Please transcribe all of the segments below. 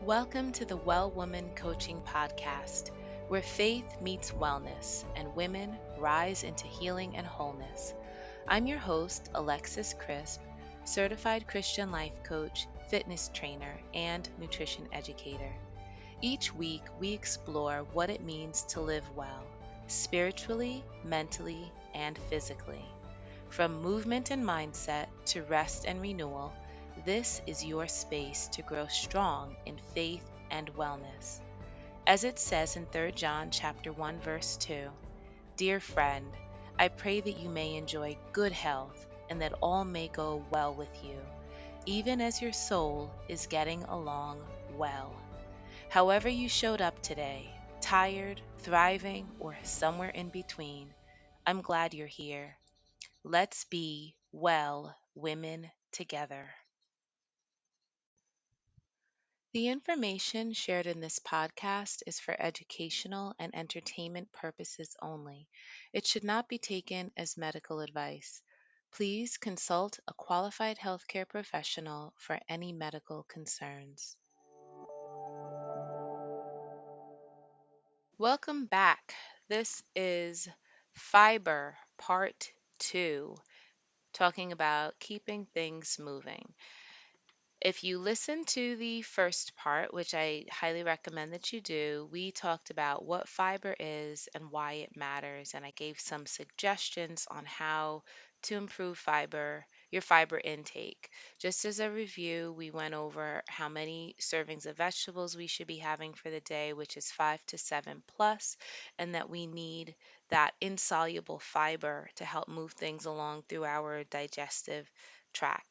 Welcome to the Well Woman Coaching Podcast, where faith meets wellness and women rise into healing and wholeness. I'm your host, Alexis Crisp, certified Christian life coach, fitness trainer, and nutrition educator. Each week, we explore what it means to live well, spiritually, mentally, and physically. From movement and mindset to rest and renewal, this is your space to grow strong in faith and wellness. As it says in 3 John chapter 1 verse 2, "Dear friend, I pray that you may enjoy good health and that all may go well with you, even as your soul is getting along well." However you showed up today, tired, thriving, or somewhere in between, I'm glad you're here. Let's be well women together. The information shared in this podcast is for educational and entertainment purposes only. It should not be taken as medical advice. Please consult a qualified healthcare professional for any medical concerns. Welcome back. This is Fiber Part 2, talking about keeping things moving. If you listen to the first part, which I highly recommend that you do, we talked about what fiber is and why it matters, and I gave some suggestions on how to improve your fiber intake. Just as a review, we went over how many servings of vegetables we should be having for the day, which is 5 to 7 plus, and that we need that insoluble fiber to help move things along through our digestive tract.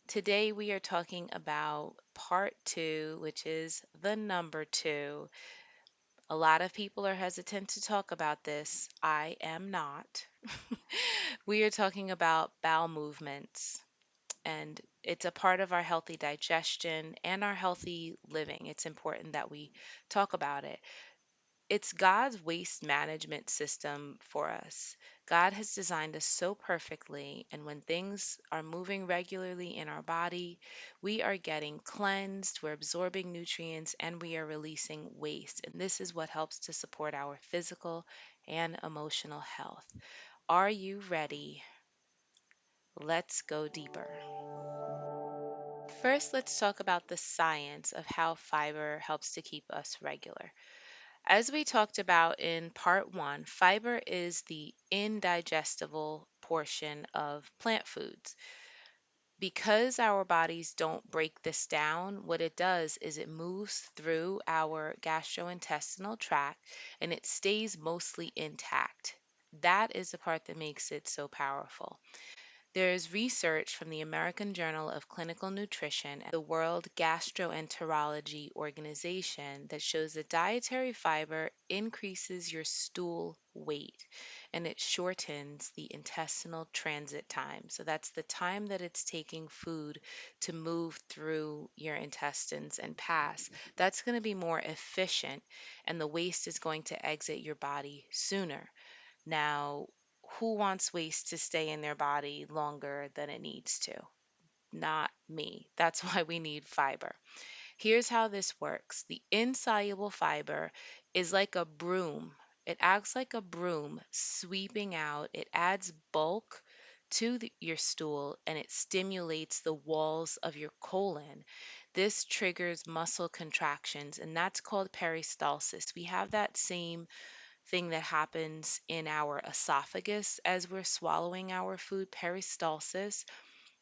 Today we are talking about part two, which is the number two. A lot of people are hesitant to talk about this. I am not. We are talking about bowel movements, and it's a part of our healthy digestion and our healthy living. It's important that we talk about it. It's God's waste management system for us. God has designed us so perfectly, and when things are moving regularly in our body, we are getting cleansed, we're absorbing nutrients, and we are releasing waste. And this is what helps to support our physical and emotional health. Are you ready? Let's go deeper. First, let's talk about the science of how fiber helps to keep us regular. As we talked about in part one, fiber is the indigestible portion of plant foods. Because our bodies don't break this down, what it does is it moves through our gastrointestinal tract and it stays mostly intact. That is the part that makes it so powerful. There is research from the American Journal of Clinical Nutrition and the World Gastroenterology Organization that shows that dietary fiber increases your stool weight and it shortens the intestinal transit time. So that's the time that it's taking food to move through your intestines and pass. That's going to be more efficient, and the waste is going to exit your body sooner. Now, who wants waste to stay in their body longer than it needs to? Not me. That's why we need fiber. Here's how this works: the insoluble fiber is like a broom. It acts like a broom sweeping out. It adds bulk to your stool and it stimulates the walls of your colon. This triggers muscle contractions, and that's called peristalsis. We have that same thing that happens in our esophagus as we're swallowing our food. Peristalsis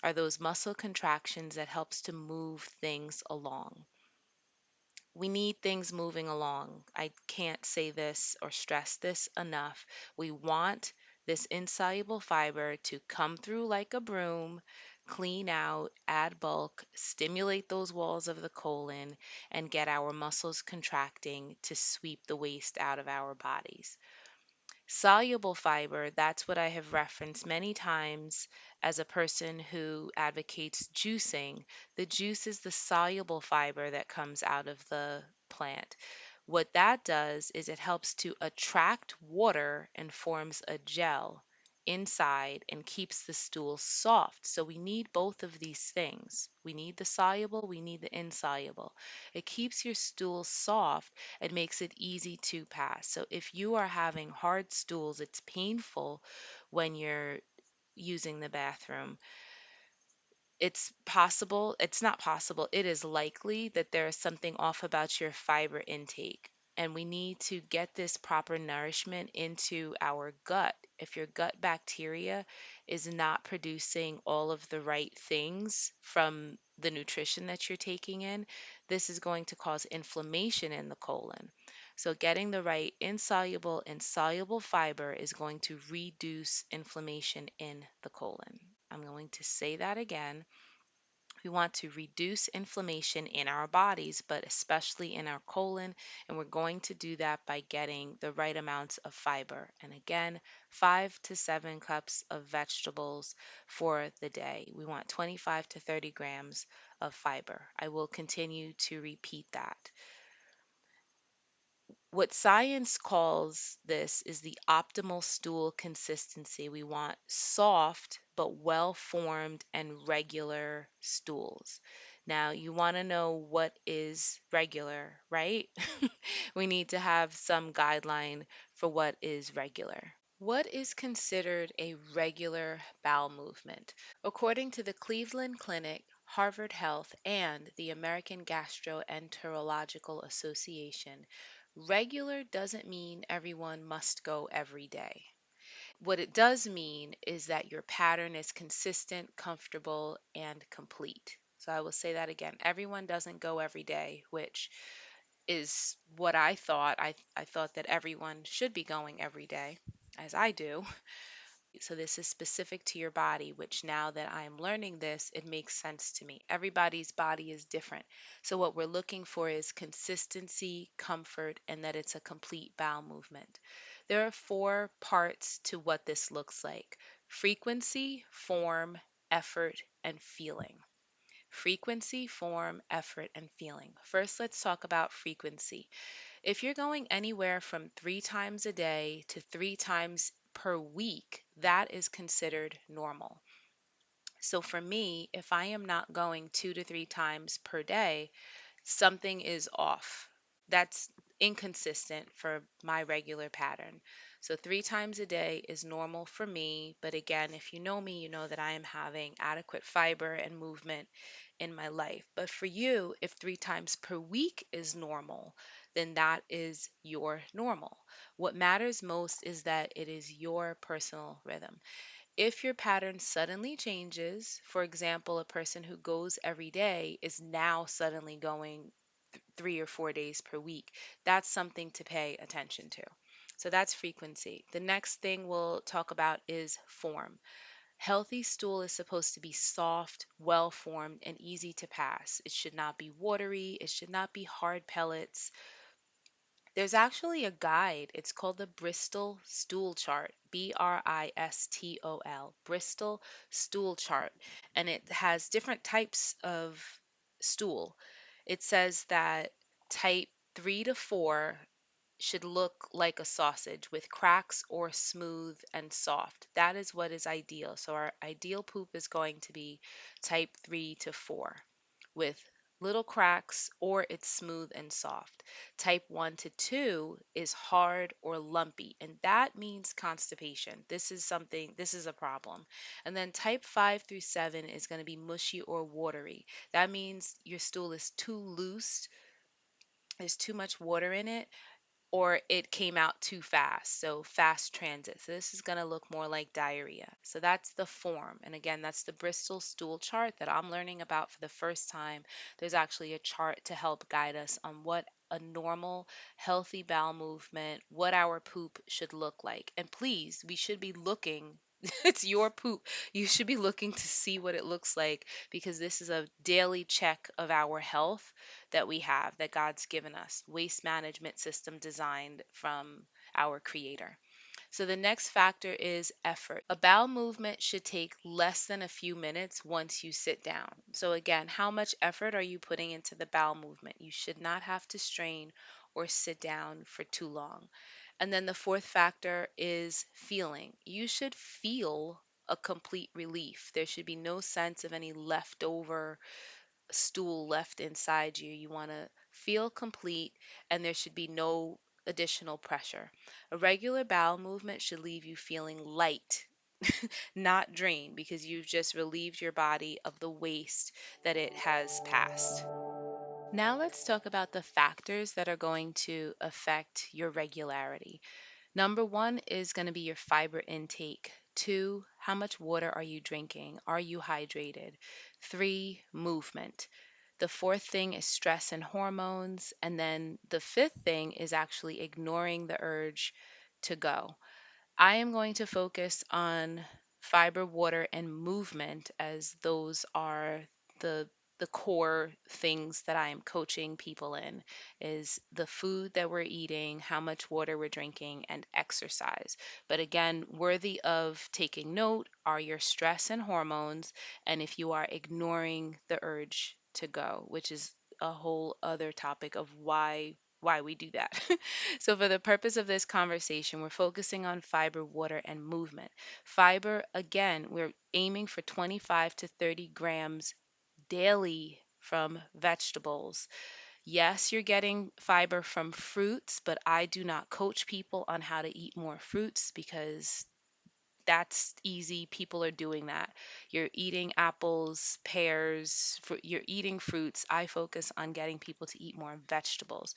are those muscle contractions that helps to move things along. We need things moving along. I can't say this or stress this enough. We want this insoluble fiber to come through like a broom, clean out, add bulk, stimulate those walls of the colon, and get our muscles contracting to sweep the waste out of our bodies. Soluble fiber, that's what I have referenced many times as a person who advocates juicing. The juice is the soluble fiber that comes out of the plant. What that does is it helps to attract water and forms a gel. inside and keeps the stool soft. So we need both of these things. We need the soluble, we need the insoluble. It keeps your stool soft and makes it easy to pass. So if you are having hard stools, it's painful when you're using the bathroom. It's possible, it's not possible, it is likely that there is something off about your fiber intake. And we need to get this proper nourishment into our gut. If your gut bacteria is not producing all of the right things from the nutrition that you're taking in, this is going to cause inflammation in the colon. So, getting the right insoluble and soluble fiber is going to reduce inflammation in the colon. I'm going to say that again. We want to reduce inflammation in our bodies, but especially in our colon, and we're going to do that by getting the right amounts of fiber. And again, 5 to 7 cups of vegetables for the day. We want 25 to 30 grams of fiber. I will continue to repeat that. What science calls this is the optimal stool consistency. We want soft but well formed and regular stools. Now, you want to know what is regular, right? We need to have some guideline for what is regular. What is considered a regular bowel movement? According to the Cleveland Clinic, Harvard Health, and the American Gastroenterological Association, regular doesn't mean everyone must go every day. What it does mean is that your pattern is consistent, comfortable, and complete. So I will say that again. Everyone doesn't go every day, which is what I thought. I thought that everyone should be going every day, as I do. So this is specific to your body, which now that I'm learning this, it makes sense to me. Everybody's body is different. So what we're looking for is consistency, comfort, and that it's a complete bowel movement. There are 4 parts to what this looks like: frequency, form, effort, and feeling. Frequency, form, effort, and feeling. First, let's talk about frequency. If you're going anywhere from 3 times a day to 3 times per week, that is considered normal. So for me, if I am not going 2 to 3 times per day, something is off. That's inconsistent for my regular pattern. So 3 times a day is normal for me. But again, if you know me, you know that I am having adequate fiber and movement in my life. But for you, if 3 times per week is normal, then that is your normal. What matters most is that it is your personal rhythm. If your pattern suddenly changes, for example, a person who goes every day is now suddenly going 3 or 4 days per week, that's something to pay attention to. So that's frequency. The next thing we'll talk about is form. Healthy stool is supposed to be soft, well formed, and easy to pass. It should not be watery, it should not be hard pellets. There's actually a guide. It's called the Bristol Stool Chart, Bristol, Bristol Stool Chart, and it has different types of stool. It says that type 3 to 4 should look like a sausage with cracks or smooth and soft. That is what is ideal. So our ideal poop is going to be type 3 to 4 with little cracks or it's smooth and soft. Type 1 to 2 is hard or lumpy, and that means constipation. This is a problem. And then type 5 through 7 is going to be mushy or watery. That means your stool is too loose, there's too much water in it, or it came out too fast. So fast transit. So this is going to look more like diarrhea. So that's the form. And again, that's the Bristol stool chart that I'm learning about for the first time. There's actually a chart to help guide us on what a normal, healthy bowel movement, what our poop should look like. And please, we should be looking. It's your poop. You should be looking to see what it looks like because this is a daily check of our health that we have, that God's given us, waste management system designed from our creator. So the next factor is effort. A bowel movement should take less than a few minutes once you sit down. So again, how much effort are you putting into the bowel movement? You should not have to strain or sit down for too long. And then the fourth factor is feeling. You should feel a complete relief. There should be no sense of any leftover stool left inside you. You want to feel complete, and there should be no additional pressure. A regular bowel movement should leave you feeling light, not drained, because you've just relieved your body of the waste that it has passed. Now let's talk about the factors that are going to affect your regularity. Number one is going to be your fiber intake. Two, how much water are you drinking? Are you hydrated? Three, movement. The fourth thing is stress and hormones. And then the fifth thing is actually ignoring the urge to go. I am going to focus on fiber, water, and movement, as those are the the core things that I am coaching people in, is the food that we're eating, how much water we're drinking, and exercise. But again, worthy of taking note are your stress and hormones, and if you are ignoring the urge to go, which is a whole other topic of why we do that. So, for the purpose of this conversation, we're focusing on fiber, water, and movement. Fiber, again, we're aiming for 25 to 30 grams daily from vegetables. Yes, you're getting fiber from fruits, but I do not coach people on how to eat more fruits because that's easy. People are doing that. You're eating apples, pears, you're eating fruits. I focus on getting people to eat more vegetables.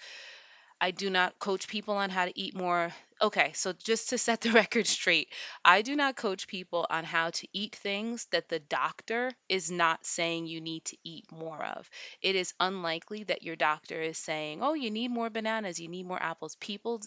I do not coach people on how to eat more. Okay, so just to set the record straight, I do not coach people on how to eat things that the doctor is not saying you need to eat more of. It is unlikely that your doctor is saying, "Oh, you need more bananas, you need more apples."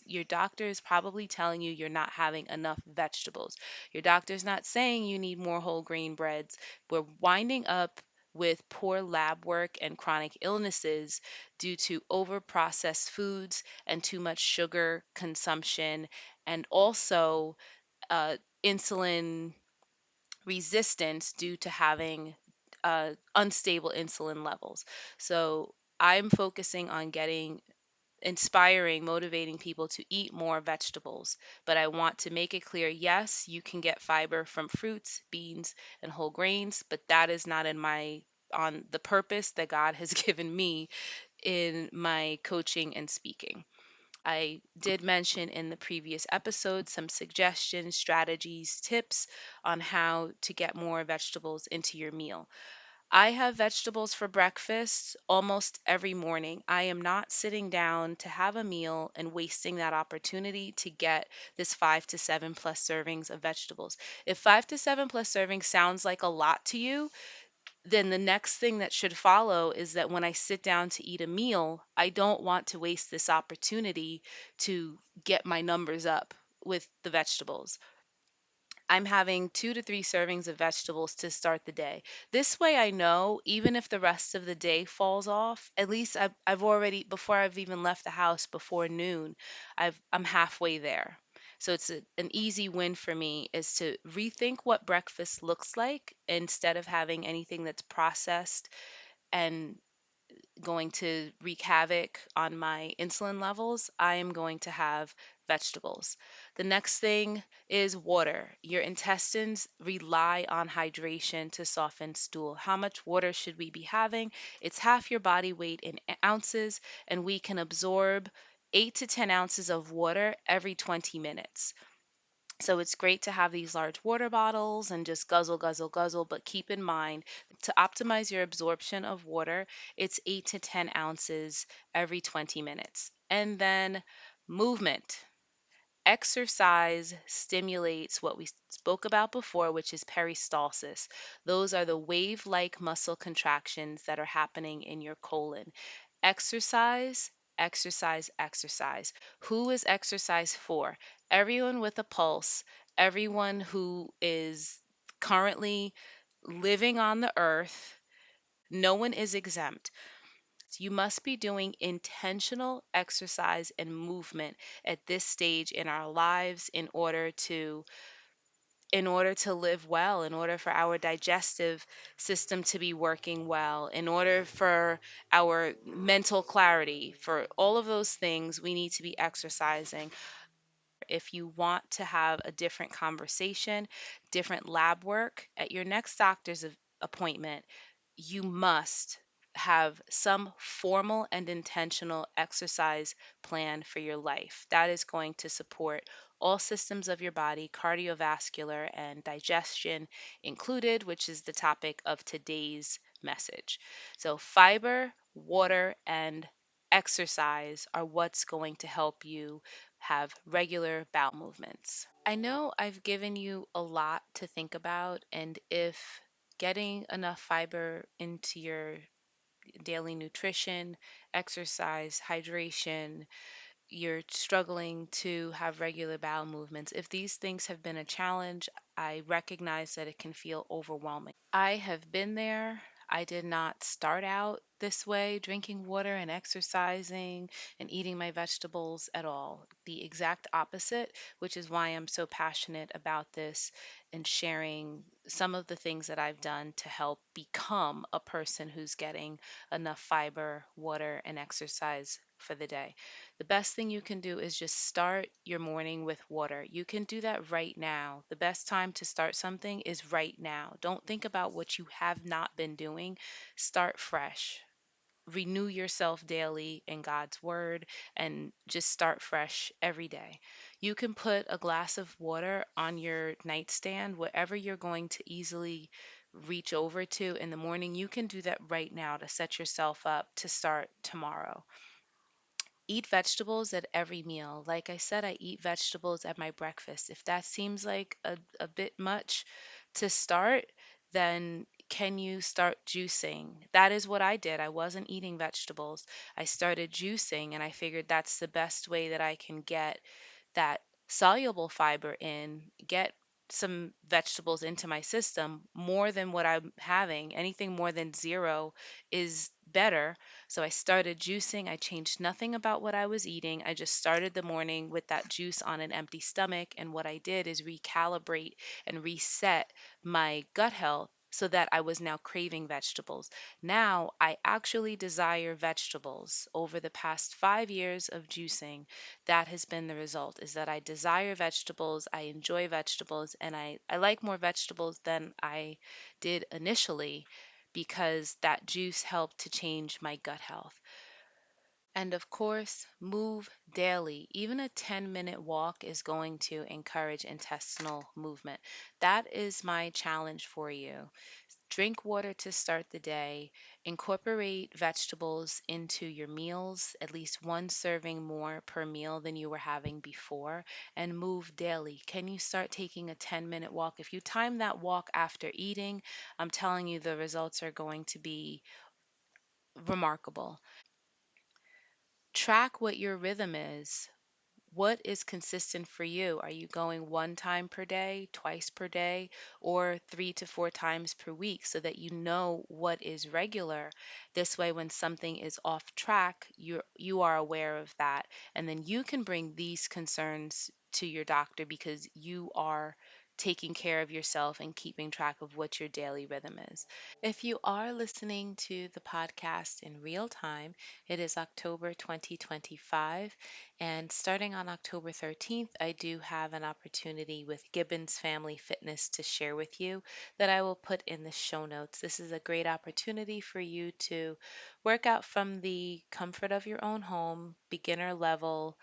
Your doctor is probably telling you you're not having enough vegetables. Your doctor's not saying you need more whole grain breads. We're winding up with poor lab work and chronic illnesses due to over processed foods and too much sugar consumption, and also insulin resistance due to having unstable insulin levels. So I'm focusing on inspiring, motivating people to eat more vegetables. But I want to make it clear, yes, you can get fiber from fruits, beans, and whole grains, but that is not on the purpose that God has given me in my coaching and speaking. I did mention in the previous episode some suggestions, strategies, tips on how to get more vegetables into your meal. I have vegetables for breakfast almost every morning. I am not sitting down to have a meal and wasting that opportunity to get this 5 to 7 plus servings of vegetables. If 5 to 7 plus servings sounds like a lot to you, then the next thing that should follow is that when I sit down to eat a meal, I don't want to waste this opportunity to get my numbers up with the vegetables. I'm having 2 to 3 servings of vegetables to start the day. This way, I know even if the rest of the day falls off, at least I've already, before I've even left the house before noon, I'm halfway there. So it's an easy win for me is to rethink what breakfast looks like instead of having anything that's processed and going to wreak havoc on my insulin levels. I am going to have vegetables. The next thing is water. Your intestines rely on hydration to soften stool. How much water should we be having? It's half your body weight in ounces, and we can absorb 8 to 10 ounces of water every 20 minutes. So it's great to have these large water bottles and just guzzle, guzzle, guzzle. But keep in mind to optimize your absorption of water, it's 8 to 10 ounces every 20 minutes. And then movement. Exercise stimulates what we spoke about before, which is peristalsis. Those are the wave like muscle contractions that are happening in your colon. Exercise, exercise, exercise. Who is exercise for? Everyone with a pulse, everyone who is currently living on the earth. No one is exempt. So you must be doing intentional exercise and movement at this stage in our lives in order to live well, in order for our digestive system to be working well, in order for our mental clarity, for all of those things, we need to be exercising. If you want to have a different conversation, different lab work at your next doctor's appointment, you must have some formal and intentional exercise plan for your life. That is going to support all systems of your body, cardiovascular and digestion included, which is the topic of today's message. So, fiber, water, and exercise are what's going to help you have regular bowel movements. I know I've given you a lot to think about, and if getting enough fiber into your daily nutrition, exercise, hydration, you're struggling to have regular bowel movements, if these things have been a challenge, I recognize that it can feel overwhelming. I have been there. I did not start out this way, drinking water and exercising and eating my vegetables at all. The exact opposite, which is why I'm so passionate about this and sharing some of the things that I've done to help become a person who's getting enough fiber, water, and exercise for the day. The best thing you can do is just start your morning with water. You can do that right now. The best time to start something is right now. Don't think about what you have not been doing. Start fresh. Renew yourself daily in God's word and just start fresh every day. You can put a glass of water on your nightstand, wherever you're going to easily reach over to in the morning. You can do that right now to set yourself up to start tomorrow. Eat vegetables at every meal. Like I said, I eat vegetables at my breakfast. If that seems like a bit much to start, then can you start juicing? That is what I did. I wasn't eating vegetables. I started juicing, and I figured that's the best way that I can get that soluble fiber in, get some vegetables into my system more than what I'm having. Anything more than zero is better. So I started juicing. I changed nothing about what I was eating. I just started the morning with that juice on an empty stomach. And what I did is recalibrate and reset my gut health so that I was now craving vegetables. Now I actually desire vegetables. Over the past 5 years of juicing, that has been the result, is that I desire vegetables, I enjoy vegetables, and I like more vegetables than I did initially because that juice helped to change my gut health. And of course, move daily. Even a 10-minute walk is going to encourage intestinal movement. That is my challenge for you. Drink water to start the day. Incorporate vegetables into your meals, at least one serving more per meal than you were having before, and move daily. Can you start taking a 10-minute walk? If you time that walk after eating, I'm telling you the results are going to be remarkable. Track what your rhythm is. What is consistent for you? Are you going one time per day, twice per day, or 3 to 4 times per week so that you know what is regular? This way, when something is off track, you are aware of that. And then you can bring these concerns to your doctor because you are taking care of yourself and keeping track of what your daily rhythm is. If you are listening to the podcast in real time, it is October 2025, and starting on October 13th, I do have an opportunity with Gibbons Family Fitness to share with you that I will put in the show notes. This is a great opportunity for you to work out from the comfort of your own home, beginner level,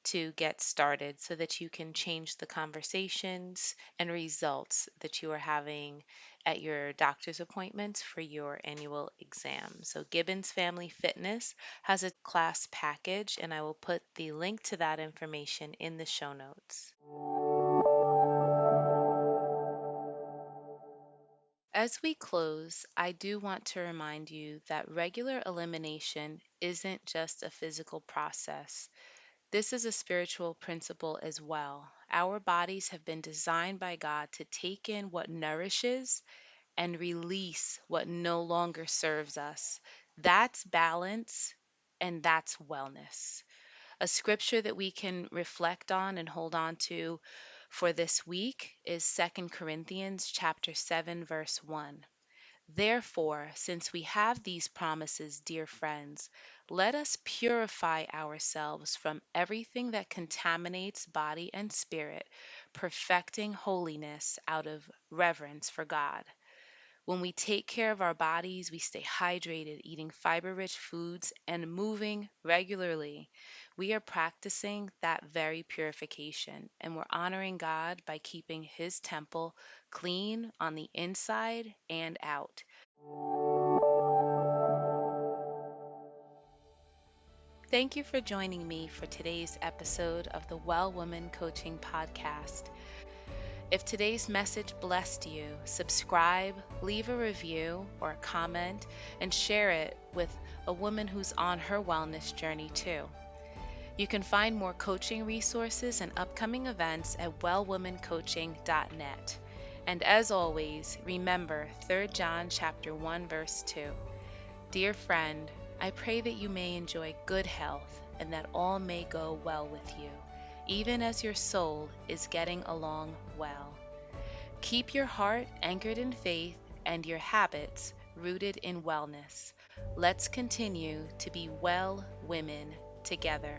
to get started so that you can change the conversations and results that you are having at your doctor's appointments for your annual exam. So, Gibbons Family Fitness has a class package, and I will put the link to that information in the show notes. As we close, I do want to remind you that regular elimination isn't just a physical process. This is a spiritual principle as well. Our bodies have been designed by God to take in what nourishes and release what no longer serves us. That's balance and that's wellness. A scripture that we can reflect on and hold on to for this week is 2 Corinthians chapter 7 verse 1. Therefore, since we have these promises, dear friends, let us purify ourselves from everything that contaminates body and spirit, perfecting holiness out of reverence for God. When we take care of our bodies, we stay hydrated, eating fiber rich foods, and moving regularly. We are practicing that very purification, and we're honoring God by keeping His temple clean on the inside and out. Thank you for joining me for today's episode of the Well Woman Coaching Podcast. If today's message blessed you, subscribe, leave a review or a comment, and share it with a woman who's on her wellness journey too. You can find more coaching resources and upcoming events at wellwomancoaching.net. And as always, remember 3 John chapter 1 verse 2. Dear friend, I pray that you may enjoy good health and that all may go well with you, even as your soul is getting along well. Keep your heart anchored in faith and your habits rooted in wellness. Let's continue to be well women together.